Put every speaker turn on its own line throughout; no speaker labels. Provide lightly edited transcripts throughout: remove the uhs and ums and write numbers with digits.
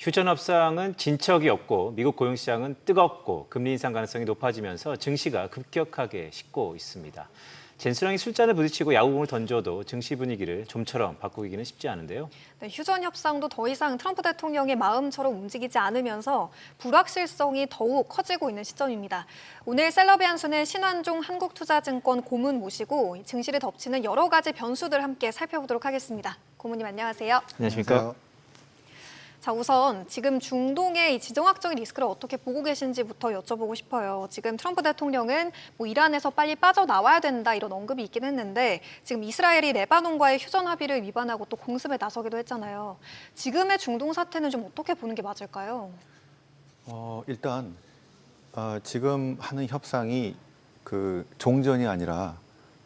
휴전 협상은 진척이 없고 미국 고용시장은 뜨겁고 금리 인상 가능성이 높아지면서 증시가 급격하게 식고 있습니다. 젠수랑이 술잔을 부딪히고 야구공을 던져도 증시 분위기를 좀처럼 바꾸기는 쉽지 않은데요.
네, 휴전 협상도 더 이상 트럼프 대통령의 마음처럼 움직이지 않으면서 불확실성이 더욱 커지고 있는 시점입니다. 오늘 셀럽의 한수는 신환종 한국투자증권 고문 모시고 증시를 덮치는 여러 가지 변수들 함께 살펴보도록 하겠습니다. 고문님 안녕하세요.
안녕하십니까?
자, 우선 지금 중동의 이 지정학적인 리스크를 어떻게 보고 계신지부터 여쭤보고 싶어요. 지금 트럼프 대통령은 이란에서 빨리 빠져나와야 된다 이런 언급이 있긴 했는데 지금 이스라엘이 레바논과의 휴전 합의를 위반하고 또 공습에 나서기도 했잖아요. 지금의 중동 사태는 좀 어떻게 보는 게 맞을까요?
일단 지금 하는 협상이 그 종전이 아니라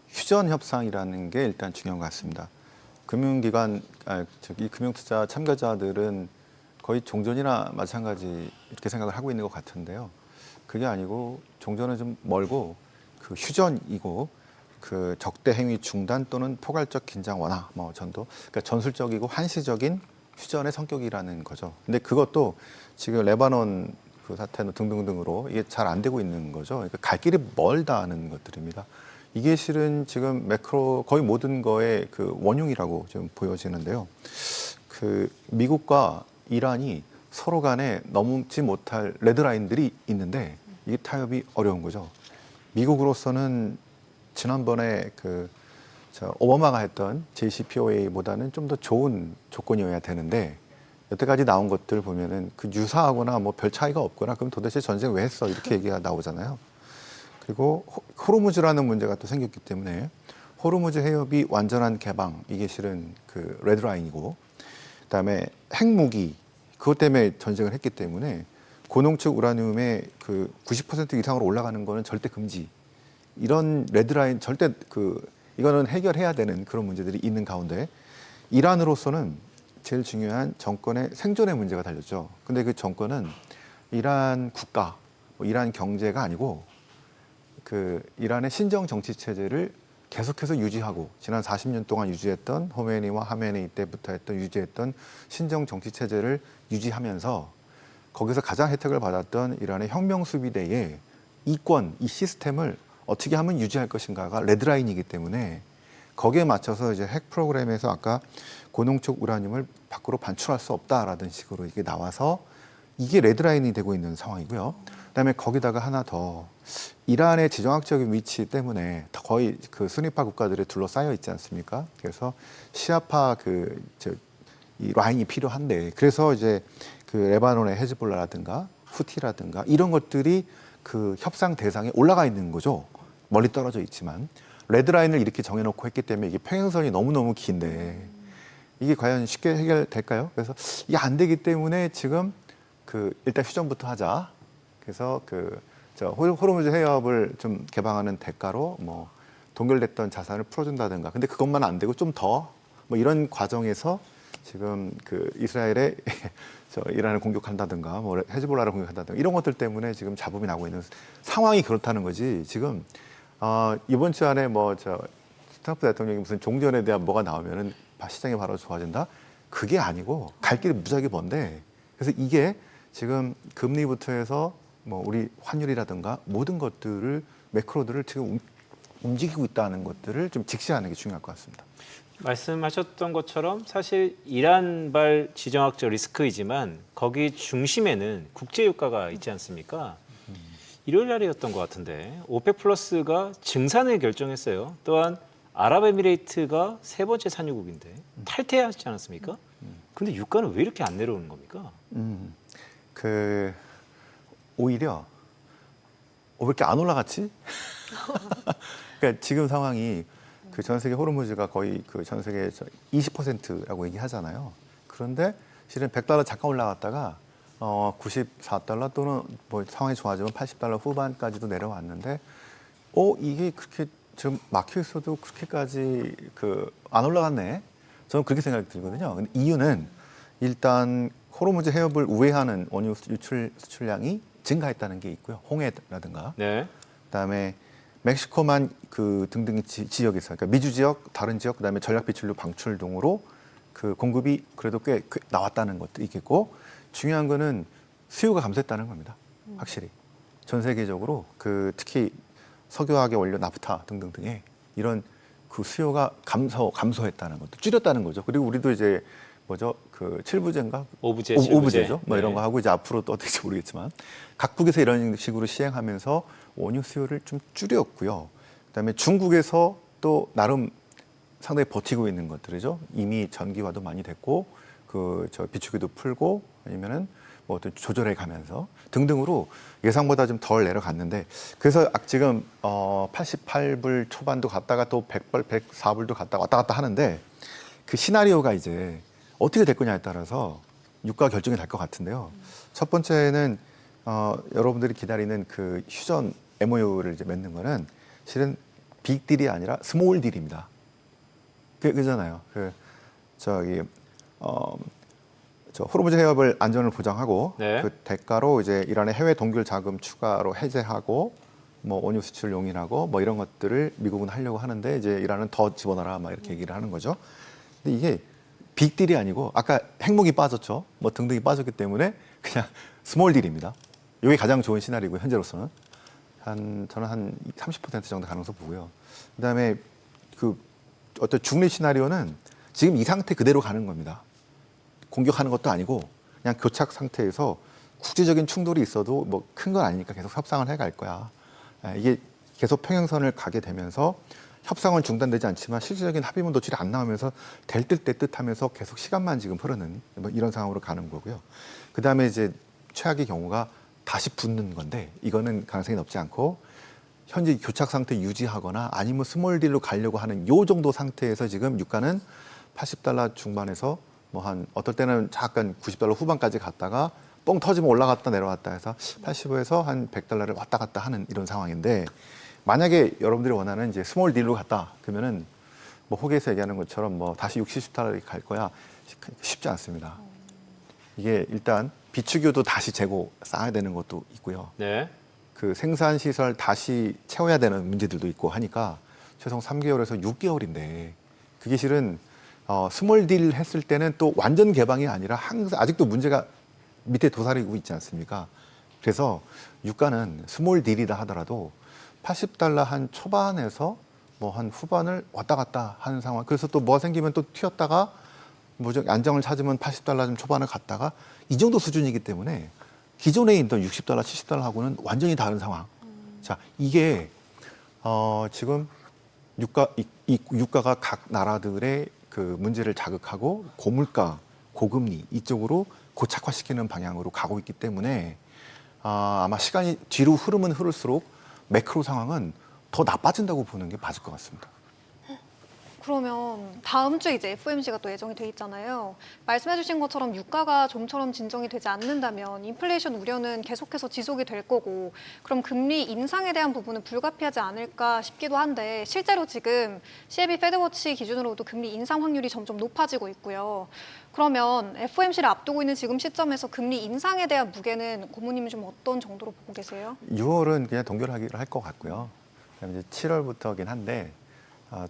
휴전 협상이라는 게 일단 중요한 것 같습니다. 금융기관, 금융투자 참가자들은 거의 종전이나 마찬가지 이렇게 생각을 하고 있는 것 같은데요. 그게 아니고 종전은 좀 멀고 그 휴전이고 그 적대 행위 중단 또는 포괄적 긴장 완화 전도 그러니까 전술적이고 한시적인 휴전의 성격이라는 거죠. 근데 그것도 지금 레바논 그 사태 등등등으로 이게 잘 안 되고 있는 거죠. 그러니까 갈 길이 멀다는 것들입니다. 이게 실은 지금 매크로 거의 모든 거의 그 원흉이라고 좀 보여지는데요. 그 미국과 이란이 서로 간에 넘지 못할 레드라인들이 있는데 이게 타협이 어려운 거죠. 미국으로서는 지난번에 오바마가 했던 JCPOA보다는 좀 더 좋은 조건이어야 되는데 여태까지 나온 것들 보면은 그 유사하거나 별 차이가 없거나 그럼 도대체 전쟁 왜 했어 이렇게 얘기가 나오잖아요. 그리고 호르무즈라는 문제가 또 생겼기 때문에 호르무즈 해협이 완전한 개방 이게 실은 그 레드라인이고 그다음에 핵무기 그것 때문에 전쟁을 했기 때문에 고농축 우라늄의 그 90% 이상으로 올라가는 거는 절대 금지. 이런 레드라인 절대 이거는 해결해야 되는 그런 문제들이 있는 가운데 이란으로서는 제일 중요한 정권의 생존의 문제가 달렸죠. 근데 그 정권은 이란 국가, 이란 경제가 아니고 그 이란의 신정 정치 체제를 계속해서 유지하고 지난 40년 동안 유지했던 호메니와 하메네이 때부터 유지했던 신정 정치 체제를 유지하면서 거기서 가장 혜택을 받았던 이란의 혁명 수비대의 이권, 이 시스템을 어떻게 하면 유지할 것인가가 레드라인이기 때문에 거기에 맞춰서 이제 핵 프로그램에서 아까 고농축 우라늄을 밖으로 반출할 수 없다라는 식으로 이게 나와서 이게 레드라인이 되고 있는 상황이고요. 그다음에 거기다가 하나 더 이란의 지정학적인 위치 때문에 거의 그 순위파 국가들에 둘러싸여 있지 않습니까? 그래서 시아파 이 라인이 필요한데 그래서 이제 그 레바논의 헤즈볼라라든가 후티라든가 이런 것들이 그 협상 대상에 올라가 있는 거죠. 멀리 떨어져 있지만 레드라인을 이렇게 정해놓고 했기 때문에 이게 평행선이 너무너무 긴데 이게 과연 쉽게 해결될까요? 그래서 이게 안 되기 때문에 지금 일단 휴전부터 하자. 그래서 호르무즈 해협을 좀 개방하는 대가로 동결됐던 자산을 풀어준다든가. 근데 그것만 안 되고 좀 더 이런 과정에서 지금 이스라엘의 이란을 공격한다든가 헤즈볼라를 공격한다든가 이런 것들 때문에 지금 잡음이 나고 있는 상황이 그렇다는 거지. 지금 이번 주 안에 트럼프 대통령이 무슨 종전에 대한 뭐가 나오면은 시장이 바로 좋아진다? 그게 아니고 갈 길이 무지하게 먼데 그래서 이게 지금 금리부터 해서 우리 환율이라든가 모든 것들을 매크로들을 지금 움직이고 있다는 것들을 좀 직시하는 게 중요할 것 같습니다.
말씀하셨던 것처럼 사실 이란발 지정학적 리스크이지만 거기 중심에는 국제유가가 있지 않습니까? 일요일 날이었던 것 같은데 오펙 플러스가 증산을 결정했어요. 또한 아랍에미레이트가 세 번째 산유국인데 탈퇴하지 않았습니까? 그런데 유가는 왜 이렇게 안 내려오는 겁니까?
오히려 왜 이렇게 안 올라갔지? 그러니까 지금 상황이 그 전 세계 호르무즈가 거의 그 전 세계 20%라고 얘기하잖아요. 그런데 실은 $100 잠깐 올라갔다가 94달러 또는 상황이 좋아지면 $80 후반까지도 내려왔는데 이게 그렇게 좀 막혀 있어도 그렇게까지 안 올라갔네. 저는 그렇게 생각이 들거든요. 근데 이유는 일단 호르무즈 해협을 우회하는 원유 수출량이 증가했다는 게 있고요. 홍해라든가.
네.
그다음에 멕시코만 등등 지역에서 그러니까 미주 지역, 다른 지역, 그다음에 전략 비출류 방출 등으로 그 공급이 그래도 꽤 나왔다는 것도 있겠고 중요한 거는 수요가 감소했다는 겁니다. 확실히 전 세계적으로 그 특히 석유화학의 원료 나프타 등등등의 이런 그 수요가 감소했다는 것도 줄였다는 거죠. 그리고 우리도 이제 뭐죠 그 칠부제인가
오부제,
오부제죠. 뭐
네.
이런 거 하고 이제 앞으로 또 어떨지 모르겠지만 각국에서 이런 식으로 시행하면서 원유 수요를 좀 줄였고요. 그다음에 중국에서 또 나름 상당히 버티고 있는 것들이죠. 이미 전기화도 많이 됐고 그 저 비축유도 풀고 아니면은 뭐 어떤 조절해 가면서 등등으로 예상보다 좀 덜 내려갔는데 그래서 지금 88불 초반도 갔다가 또 100불, 104불도 갔다가 왔다 갔다 하는데 그 시나리오가 이제 어떻게 될 거냐에 따라서 유가 결정이 될 것 같은데요. 첫 번째는 여러분들이 기다리는 그 휴전 MOU를 이제 맺는 거는 실은 빅 딜이 아니라 스몰 딜입니다. 그잖아요. 저 호르무즈 해협을 안전을 보장하고
네.
그 대가로 이제 이란의 해외 동결 자금 추가로 해제하고 뭐 원유 수출 용인하고 뭐 이런 것들을 미국은 하려고 하는데 이제 이란은 더 집어넣어라 막 이렇게 얘기를 하는 거죠. 근데 이게 빅딜이 아니고 아까 핵무기 빠졌죠. 뭐 등등이 빠졌기 때문에 그냥 스몰 딜입니다. 이게 가장 좋은 시나리오고 현재로서는 저는 한 30% 정도 가능성 보고요. 그다음에 그 어떤 중립 시나리오는 지금 이 상태 그대로 가는 겁니다. 공격하는 것도 아니고 그냥 교착 상태에서 국제적인 충돌이 있어도 뭐 큰 건 아니니까 계속 협상을 해갈 거야. 이게 계속 평행선을 가게 되면서 협상은 중단되지 않지만 실질적인 합의문 도출이 안 나오면서 될 듯 될 듯 하면서 계속 시간만 지금 흐르는 뭐 이런 상황으로 가는 거고요. 그다음에 이제 최악의 경우가 다시 붙는 건데 이거는 가능성이 높지 않고 현재 교착 상태 유지하거나 아니면 스몰 딜로 가려고 하는 요 정도 상태에서 지금 유가는 80달러 중반에서 뭐 한 어떨 때는 잠깐 90달러 후반까지 갔다가 뻥 터지면 올라갔다 내려왔다 해서 85에서 한 100달러를 왔다 갔다 하는 이런 상황인데 만약에 여러분들이 원하는 이제 스몰 딜로 갔다 그러면은 뭐 호기에서 얘기하는 것처럼 뭐 다시 60, 70달러에 갈 거야 쉽지 않습니다. 이게 일단 비축유도 다시 재고 쌓아야 되는 것도 있고요.
네.
그 생산 시설 다시 채워야 되는 문제들도 있고 하니까 최소 3개월에서 6개월인데 그게 실은 스몰 딜 했을 때는 또 완전 개방이 아니라 항상 아직도 문제가 밑에 도사리고 있지 않습니까? 그래서 유가는 스몰 딜이다 하더라도 80달러 한 초반에서 뭐 한 후반을 왔다 갔다 하는 상황. 그래서 또 뭐가 생기면 또 튀었다가 뭐죠 안정을 찾으면 80달러 좀 초반을 갔다가 이 정도 수준이기 때문에 기존에 있던 60달러, 70달러하고는 완전히 다른 상황. 자, 이게 지금 유가가 각 나라들의 그 문제를 자극하고 고물가, 고금리 이쪽으로 고착화시키는 방향으로 가고 있기 때문에 아마 시간이 뒤로 흐르면 흐를수록 매크로 상황은 더 나빠진다고 보는 게 맞을 것 같습니다.
그러면 다음 주에 이제 FOMC가 또 예정이 돼 있잖아요. 말씀해주신 것처럼 유가가 좀처럼 진정이 되지 않는다면 인플레이션 우려는 계속해서 지속이 될 거고 그럼 금리 인상에 대한 부분은 불가피하지 않을까 싶기도 한데 실제로 지금 CLB 패드워치 기준으로도 금리 인상 확률이 점점 높아지고 있고요. 그러면 FOMC를 앞두고 있는 지금 시점에서 금리 인상에 대한 무게는 고모님은 좀 어떤 정도로 보고 계세요?
6월은 그냥 동결하기로 할 것 같고요. 그다음에 이제 7월부터긴 한데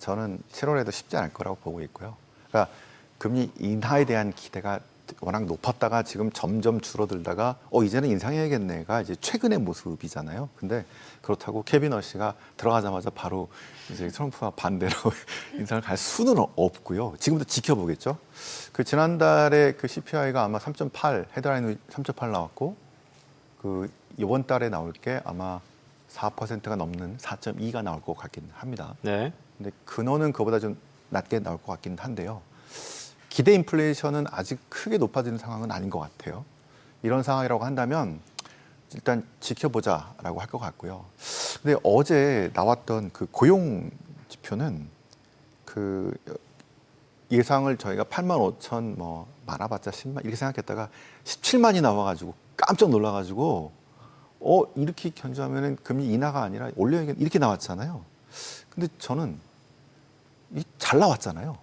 저는 7월에도 쉽지 않을 거라고 보고 있고요. 그러니까 금리 인하에 대한 기대가 워낙 높았다가 지금 점점 줄어들다가 이제는 인상해야겠네가 이제 최근의 모습이잖아요. 근데 그렇다고 케빈 어시가 들어가자마자 바로 이제 트럼프와 반대로 인상을 갈 수는 없고요. 지금부터 지켜보겠죠. 그 지난달에 그 CPI가 아마 3.8 헤드라인은 3.8 나왔고 그 이번 달에 나올 게 아마 4%가 넘는 4.2가 나올 것 같긴 합니다.
네.
근데 근원은 그보다 좀 낮게 나올 것 같긴 한데요. 기대 인플레이션은 아직 크게 높아지는 상황은 아닌 것 같아요. 이런 상황이라고 한다면 일단 지켜보자라고 할 것 같고요. 근데 어제 나왔던 그 고용 지표는 그 예상을 저희가 8만 5천 뭐 많아봤자 10만 이렇게 생각했다가 17만이 나와가지고 깜짝 놀라가지고 이렇게 견주하면은 금리 인하가 아니라 올려야겠 이렇게 나왔잖아요. 근데 저는 잘 나왔잖아요.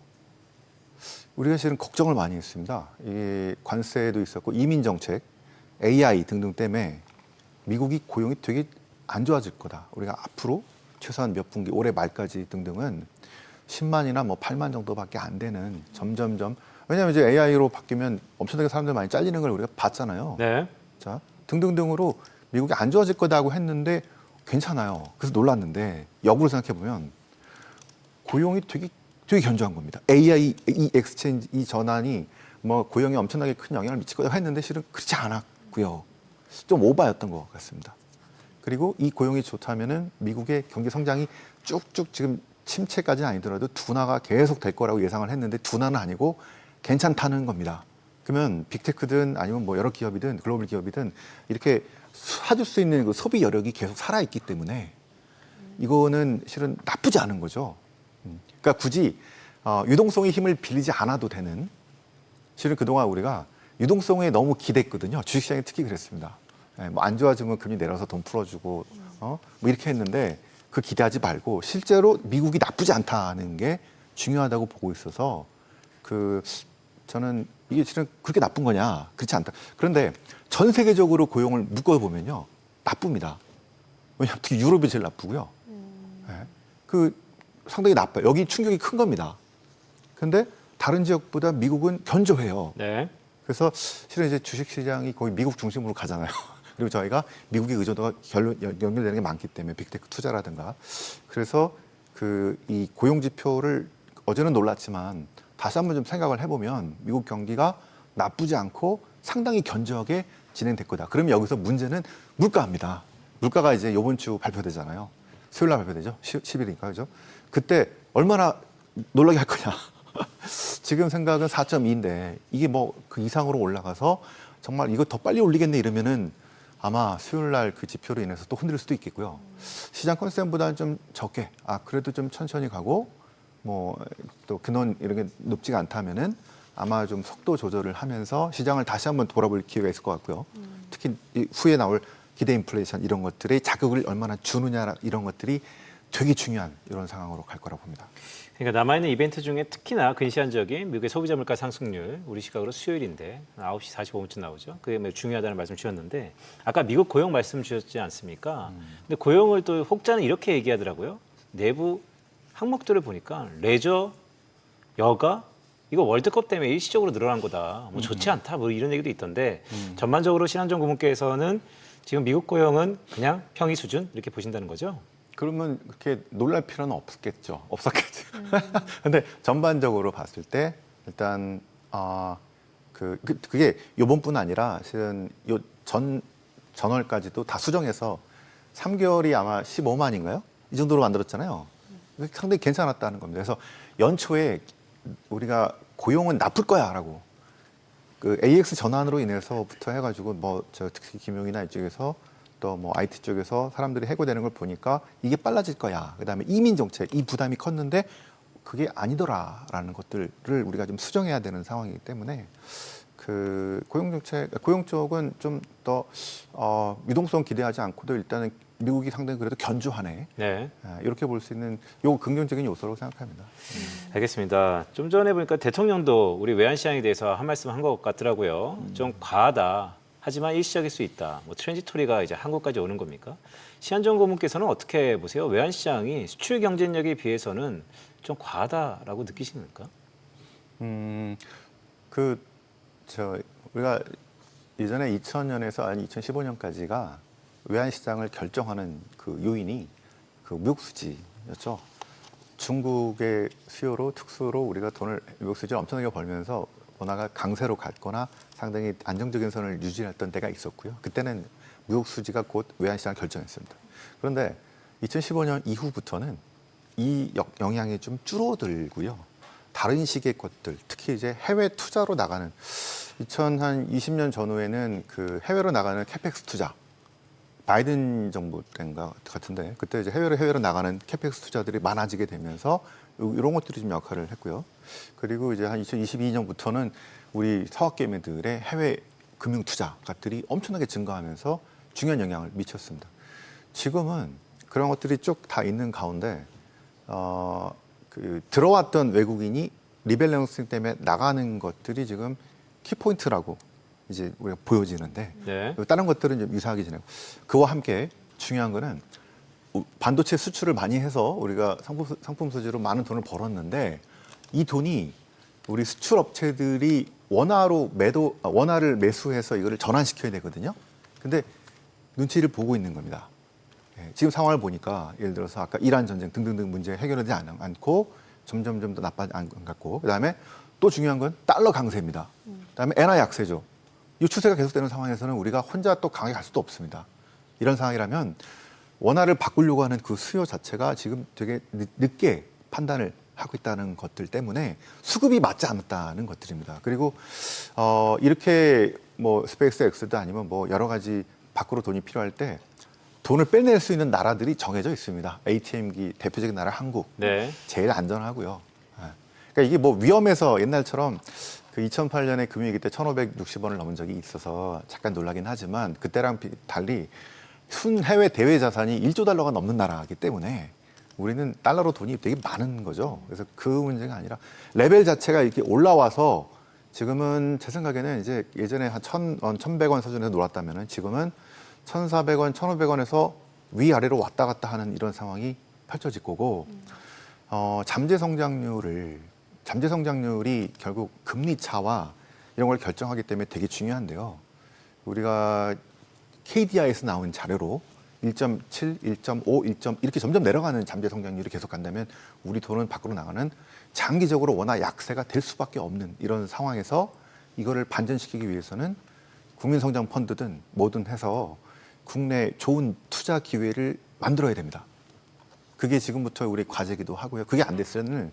우리가 실은 걱정을 많이 했습니다. 이 관세도 있었고 이민 정책, AI 등등 때문에 미국이 고용이 되게 안 좋아질 거다. 우리가 앞으로 최소한 몇 분기 올해 말까지 등등은 10만이나 뭐 8만 정도밖에 안 되는 점점점 왜냐하면 이제 AI로 바뀌면 엄청나게 사람들 많이 잘리는 걸 우리가 봤잖아요.
네.
자, 등등등으로 미국이 안 좋아질 거다고 했는데 괜찮아요. 그래서 놀랐는데 역으로 생각해 보면 고용이 되게 견조한 겁니다. AI 이 엑스체인지 이 전환이 뭐 고용에 엄청나게 큰 영향을 미칠 거라고 했는데 실은 그렇지 않았고요. 좀 오바였던 것 같습니다. 그리고 이 고용이 좋다면은 미국의 경제 성장이 쭉쭉 지금 침체까지는 아니더라도 둔화가 계속 될 거라고 예상을 했는데 둔화는 아니고 괜찮다는 겁니다. 그러면 빅테크든 아니면 뭐 여러 기업이든 글로벌 기업이든 이렇게 사줄 수 있는 그 소비 여력이 계속 살아있기 때문에 이거는 실은 나쁘지 않은 거죠. 그러니까 굳이 유동성의 힘을 빌리지 않아도 되는, 실은 그동안 우리가 유동성에 너무 기댔거든요. 주식시장이 특히 그랬습니다. 뭐 안 좋아지면 금리 내려서 돈 풀어주고 뭐 이렇게 했는데 그 기대하지 말고 실제로 미국이 나쁘지 않다는 게 중요하다고 보고 있어서 저는 이게 실은 그렇게 나쁜 거냐, 그렇지 않다. 그런데 전 세계적으로 고용을 묶어보면요 나쁩니다. 왜냐하면 특히 유럽이 제일 나쁘고요. 상당히 나빠요. 여기 충격이 큰 겁니다. 그런데 다른 지역보다 미국은 견조해요.
네.
그래서 실은 이제 주식시장이 거의 미국 중심으로 가잖아요. 그리고 저희가 미국의 의존도가 연결되는 게 많기 때문에 빅테크 투자라든가. 그래서 이 고용 지표를 어제는 놀랐지만 다시 한번 좀 생각을 해보면 미국 경기가 나쁘지 않고 상당히 견조하게 진행될 거다. 그러면 여기서 문제는 물가입니다. 물가가 이제 이번 주 발표되잖아요. 수요일 날 발표되죠. 10일이니까 그죠? 그때 얼마나 놀라게 할 거냐. 지금 생각은 4.2인데 이게 뭐 그 이상으로 올라가서 정말 이거 더 빨리 올리겠네 이러면은 아마 수요일 날 그 지표로 인해서 또 흔들릴 수도 있겠고요. 시장 컨센보다는 좀 적게, 그래도 좀 천천히 가고 뭐 또 근원 이런 게 높지가 않다면은 아마 좀 속도 조절을 하면서 시장을 다시 한번 돌아볼 기회가 있을 것 같고요. 특히 후에 나올 기대 인플레이션 이런 것들의 자극을 얼마나 주느냐 이런 것들이 되게 중요한 이런 상황으로 갈 거라고 봅니다.
그러니까 남아있는 이벤트 중에 특히나 근시안적인 미국의 소비자 물가 상승률, 우리 시각으로 수요일인데 9시 45분쯤 나오죠. 그게 매우 중요하다는 말씀 주셨는데 아까 미국 고용 말씀 주셨지 않습니까? 근데 고용을 또 혹자는 이렇게 얘기하더라고요. 내부 항목들을 보니까 레저, 여가 이거 월드컵 때문에 일시적으로 늘어난 거다. 뭐 좋지 않다. 뭐 이런 얘기도 있던데 전반적으로 신한정 고문께서는 지금 미국 고용은 그냥 평이 수준 이렇게 보신다는 거죠?
그러면 그렇게 놀랄 필요는 없었겠죠. 근데 전반적으로 봤을 때 일단 그게 요번뿐 아니라 실은 요 전월까지도 다 수정해서 3개월이 아마 15만인가요? 이 정도로 만들었잖아요. 상당히 괜찮았다는 겁니다. 그래서 연초에 우리가 고용은 나쁠 거야라고 그 AX 전환으로 인해서부터 해가지고 뭐 저 특히 김용이나 이쪽에서 또 뭐 IT 쪽에서 사람들이 해고되는 걸 보니까 이게 빨라질 거야. 그다음에 이민 정책 이 부담이 컸는데 그게 아니더라라는 것들을 우리가 좀 수정해야 되는 상황이기 때문에 그 고용 정책 고용 쪽은 좀 더 유동성 기대하지 않고도 일단은 미국이 상당히 그래도 견조하네.
네.
이렇게 볼 수 있는 요 긍정적인 요소라고 생각합니다.
알겠습니다. 좀 전에 보니까 대통령도 우리 외환시장에 대해서 한 말씀 한 것 같더라고요. 좀 과하다. 하지만 일시적일 수 있다. 뭐 트랜지토리가 이제 한국까지 오는 겁니까? 시한정 고문께서는 어떻게 보세요? 외환시장이 수출 경쟁력에 비해서는 좀 과하다라고 느끼십니까?
우리가 예전에 2000년에서 2015년까지가 외환시장을 결정하는 그 요인이 그 무역 수지였죠. 중국의 수요로 특수로 우리가 돈을 무역 수지를 엄청나게 벌면서 원화가 강세로 갔거나 상당히 안정적인 선을 유지했던 때가 있었고요. 그때는 무역 수지가 곧 외환시장을 결정했습니다. 그런데 2015년 이후부터는 이 영향이 좀 줄어들고요. 다른 식의 것들, 특히 이제 해외 투자로 나가는 2020년 전후에는 그 해외로 나가는 캐펙스 투자, 바이든 정부 때인가 같은데 그때 이제 해외로 나가는 캐펙스 투자들이 많아지게 되면서 이런 것들이 좀 역할을 했고요. 그리고 이제 한 2022년부터는 우리 사학개미들의 해외 금융 투자들이 엄청나게 증가하면서 중요한 영향을 미쳤습니다. 지금은 그런 것들이 쭉 다 있는 가운데 들어왔던 외국인이 리밸런싱 때문에 나가는 것들이 지금 키포인트라고 이제 우리가 보여지는데
네.
다른 것들은 좀 유사하게 지내고 그와 함께 중요한 거는 반도체 수출을 많이 해서 우리가 상품 소지로 많은 돈을 벌었는데 이 돈이 우리 수출 업체들이 원화를 매수해서 이거를 전환시켜야 되거든요. 근데 눈치를 보고 있는 겁니다. 예, 지금 상황을 보니까 예를 들어서 아까 이란 전쟁 등등등 문제 해결되지 않고 점점 더 나빠졌고 그다음에 또 중요한 건 달러 강세입니다. 그다음에 엔화 약세죠. 이 추세가 계속되는 상황에서는 우리가 혼자 또 강하게 갈 수도 없습니다. 이런 상황이라면 원화를 바꾸려고 하는 그 수요 자체가 지금 되게 늦게 판단을 하고 있다는 것들 때문에 수급이 맞지 않았다는 것들입니다. 그리고 이렇게 뭐 스페이스X도 아니면 뭐 여러 가지 밖으로 돈이 필요할 때 돈을 빼낼 수 있는 나라들이 정해져 있습니다. ATM기 대표적인 나라 한국
네.
제일 안전하고요. 예. 그러니까 이게 뭐 위험해서 옛날처럼 그 2008년에 금융위기 때 1,560원을 넘은 적이 있어서 잠깐 놀라긴 하지만 그때랑 달리 순 해외 대외 자산이 1조 달러가 넘는 나라이기 때문에 우리는 달러로 돈이 되게 많은 거죠. 그래서 그 문제가 아니라 레벨 자체가 이렇게 올라와서 지금은 제 생각에는 이제 예전에 한 1,100원 수준에서 놀았다면은 지금은 1,400원, 1,500원에서 위아래로 왔다 갔다 하는 이런 상황이 펼쳐질 거고 잠재 성장률이 결국 금리 차와 이런 걸 결정하기 때문에 되게 중요한데요. 우리가 KDI에서 나온 자료로 1.7, 1.5, 1.1 이렇게 점점 내려가는 잠재 성장률이 계속 간다면 우리 돈은 밖으로 나가는 장기적으로 워낙 약세가 될 수밖에 없는 이런 상황에서 이거를 반전시키기 위해서는 국민성장펀드든 뭐든 해서 국내 좋은 투자 기회를 만들어야 됩니다. 그게 지금부터 우리 과제기도 하고요. 그게 안 됐으면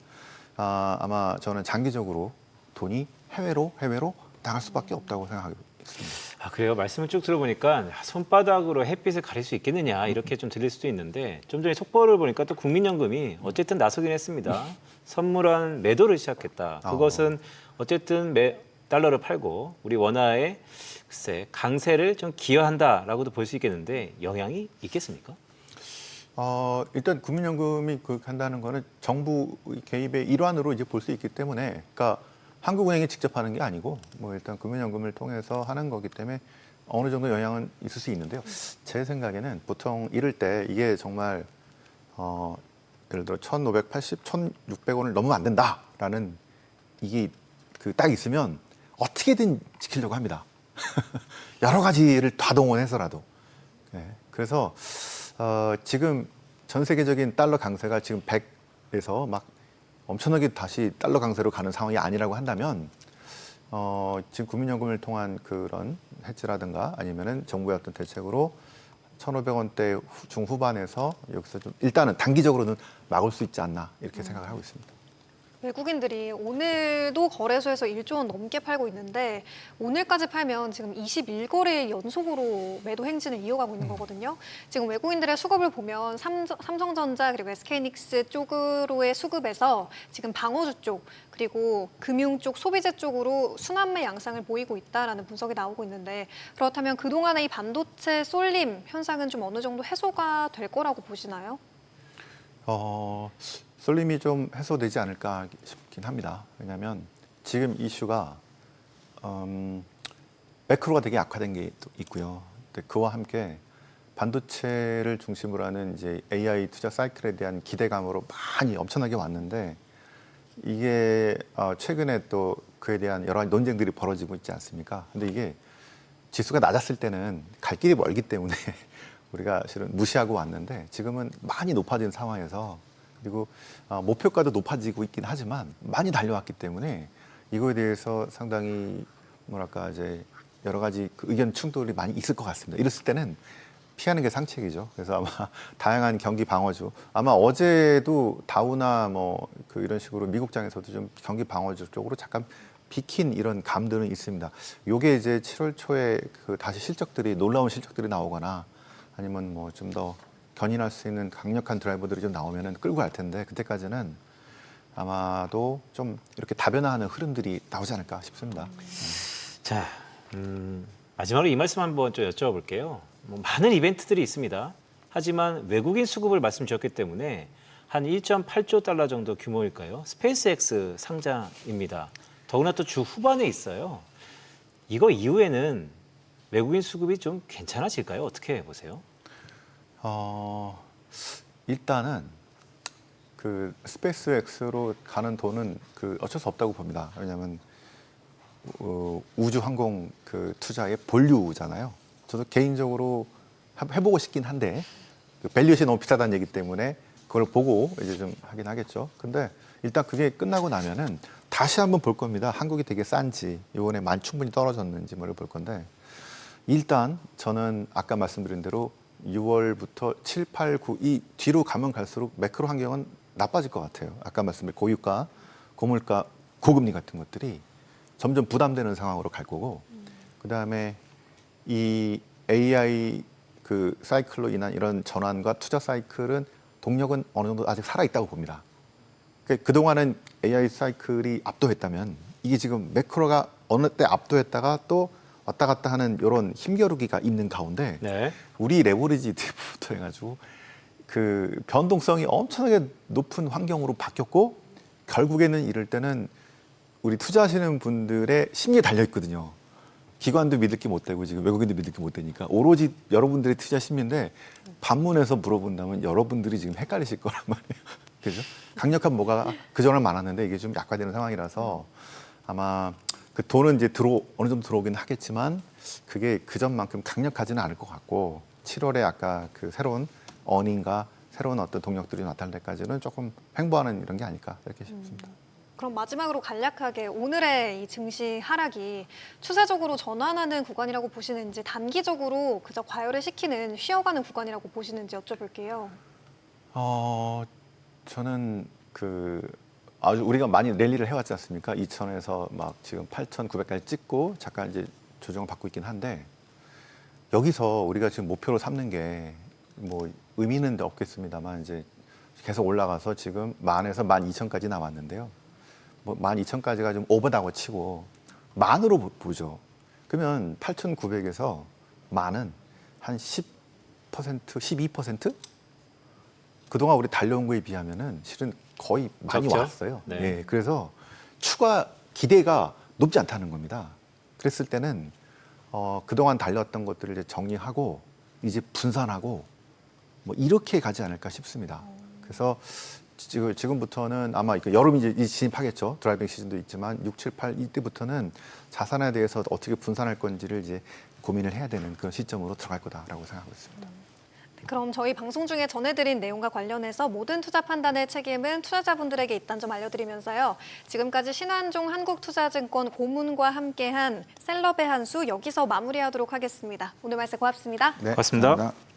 아마 저는 장기적으로 돈이 해외로 나갈 수밖에 없다고 생각하고 있습니다.
아, 그래요. 말씀을 쭉 들어보니까 손바닥으로 햇빛을 가릴 수 있겠느냐 이렇게 좀 들릴 수도 있는데 좀 전에 속보를 보니까 또 국민연금이 어쨌든 나서긴 했습니다. 선물한 매도를 시작했다. 그것은 어쨌든 달러를 팔고 우리 원화의 글쎄 강세를 좀 기여한다라고도 볼 수 있겠는데 영향이 있겠습니까?
일단 국민연금이 그렇게 한다는 거는 정부 개입의 일환으로 이제 볼 수 있기 때문에, 그러니까 한국은행이 직접 하는 게 아니고 뭐 일단 국민연금을 통해서 하는 거기 때문에 어느 정도 영향은 있을 수 있는데요. 제 생각에는 보통 이럴 때 이게 정말 예를 들어 1,580, 1,600원을 넘으면 안 된다라는 이게 그 딱 있으면 어떻게든 지키려고 합니다. 여러 가지를 다 동원해서라도. 네. 그래서 지금 전 세계적인 달러 강세가 지금 100에서 막 엄청나게 다시 달러 강세로 가는 상황이 아니라고 한다면 지금 국민연금을 통한 그런 해지라든가 아니면은 정부의 어떤 대책으로 1,500원대 중후반에서 여기서 좀 일단은 단기적으로는 막을 수 있지 않나 이렇게 생각을 하고 있습니다.
외국인들이 오늘도 거래소에서 1조 원 넘게 팔고 있는데 오늘까지 팔면 지금 21거래일 연속으로 매도 행진을 이어가고 있는 거거든요. 지금 외국인들의 수급을 보면 삼성전자 그리고 SK하이닉스 쪽으로의 수급에서 지금 방어주 쪽 그리고 금융 쪽, 소비재 쪽으로 순환매 양상을 보이고 있다라는 분석이 나오고 있는데 그렇다면 그동안의 이 반도체 쏠림 현상은 좀 어느 정도 해소가 될 거라고 보시나요?
쏠림이 좀 해소되지 않을까 싶긴 합니다. 왜냐하면 지금 이슈가 매크로가 되게 악화된 게 있고요. 근데 그와 함께 반도체를 중심으로 하는 이제 AI 투자 사이클에 대한 기대감으로 많이 엄청나게 왔는데 이게 최근에 또 그에 대한 여러 가지 논쟁들이 벌어지고 있지 않습니까? 근데 이게 지수가 낮았을 때는 갈 길이 멀기 때문에 우리가 실은 무시하고 왔는데 지금은 많이 높아진 상황에서 그리고 목표가도 높아지고 있긴 하지만 많이 달려왔기 때문에 이거에 대해서 상당히 뭐랄까 이제 여러 가지 그 의견 충돌이 많이 있을 것 같습니다. 이랬을 때는 피하는 게 상책이죠. 그래서 아마 다양한 경기 방어주 아마 어제도 다우나 뭐 그 이런 식으로 미국장에서도 좀 경기 방어주 쪽으로 잠깐 비킨 이런 감들은 있습니다. 요게 이제 7월 초에 그 다시 실적들이 놀라운 실적들이 나오거나 아니면 뭐 좀 더 견인할 수 있는 강력한 드라이버들이 좀 나오면은 끌고 갈 텐데 그때까지는 아마도 좀 이렇게 다변화하는 흐름들이 나오지 않을까 싶습니다.
자, 마지막으로 이 말씀 한번 좀 여쭤볼게요. 뭐 많은 이벤트들이 있습니다. 하지만 외국인 수급을 말씀 주셨기 때문에 한 1.8조 달러 정도 규모일까요? 스페이스X 상장입니다. 더구나 또 주 후반에 있어요. 이거 이후에는 외국인 수급이 좀 괜찮아질까요? 어떻게 보세요?
일단은 그 스페이스X로 가는 돈은 그 어쩔 수 없다고 봅니다. 왜냐하면 우주 항공 그 투자의 본류잖아요. 저도 개인적으로 해보고 싶긴 한데 그 밸류에이션이 너무 비싸다는 얘기 때문에 그걸 보고 이제 좀 하긴 하겠죠. 근데 일단 그게 끝나고 나면은 다시 한번 볼 겁니다. 한국이 되게 싼지 이번에 충분히 떨어졌는지 뭐를 볼 건데 일단 저는 아까 말씀드린 대로 6월부터 7, 8, 9 이 뒤로 가면 갈수록 매크로 환경은 나빠질 것 같아요. 아까 말씀드린 고유가, 고물가, 고금리 같은 것들이 점점 부담되는 상황으로 갈 거고 그다음에 이 AI 그 사이클로 인한 이런 전환과 투자 사이클은 동력은 어느 정도 아직 살아 있다고 봅니다. 그동안은 AI 사이클이 압도했다면 이게 지금 매크로가 어느 때 압도했다가 또 왔다 갔다 하는 이런 힘겨루기가 있는 가운데
네.
우리 레버리지 ETF부터 해가지고 그 변동성이 엄청나게 높은 환경으로 바뀌었고 결국에는 이럴 때는 우리 투자하시는 분들의 심리에 달려 있거든요. 기관도 믿을 게 못 되고 지금 외국인도 믿을 게 못 되니까 오로지 여러분들의 투자 심리인데 반문해서 물어본다면 여러분들이 지금 헷갈리실 거란 말이에요. 그죠? 강력한 뭐가 그전에 많았는데 이게 좀 약화되는 상황이라서 아마 그 돈은 이제 어느 정도 들어오긴 하겠지만 그게 그전만큼 강력하지는 않을 것 같고 7월에 아까 그 새로운 어닝과 새로운 어떤 동력들이 나타날 때까지는 조금 횡보하는 이런 게 아닐까 이렇게 싶습니다.
그럼 마지막으로 간략하게 오늘의 이 증시 하락이 추세적으로 전환하는 구간이라고 보시는지 단기적으로 그저 과열을 시키는 쉬어가는 구간이라고 보시는지 여쭤볼게요.
저는 아주 우리가 많이 랠리를 해왔지 않습니까? 2,000에서 막 지금 8,900까지 찍고 잠깐 이제 조정을 받고 있긴 한데 여기서 우리가 지금 목표로 삼는 게 뭐 의미는 없겠습니다만 이제 계속 올라가서 지금 10,000에서 12,000까지 나왔는데요. 뭐 12,000까지가 좀 오버다고 치고 만으로 보죠. 그러면 8,900에서 만은 한 10%, 12%? 그동안 우리 달려온 거에 비하면은 실은 거의 많이
적죠?
왔어요.
네.
네, 그래서 추가 기대가 높지 않다는 겁니다. 그랬을 때는 그동안 달렸던 것들을 이제 정리하고 이제 분산하고 뭐 이렇게 가지 않을까 싶습니다. 그래서 지금부터는 아마 여름이 이제 진입하겠죠. 드라이빙 시즌도 있지만 6, 7, 8 이때부터는 자산에 대해서 어떻게 분산할 건지를 이제 고민을 해야 되는 그런 시점으로 들어갈 거다라고 생각하고 있습니다.
그럼 저희 방송 중에 전해드린 내용과 관련해서 모든 투자 판단의 책임은 투자자분들에게 있다는 점 알려드리면서요. 지금까지 신환종 한국투자증권 고문과 함께한 셀럽의 한 수 여기서 마무리하도록 하겠습니다. 오늘 말씀 고맙습니다.
네,
고맙습니다.
감사합니다.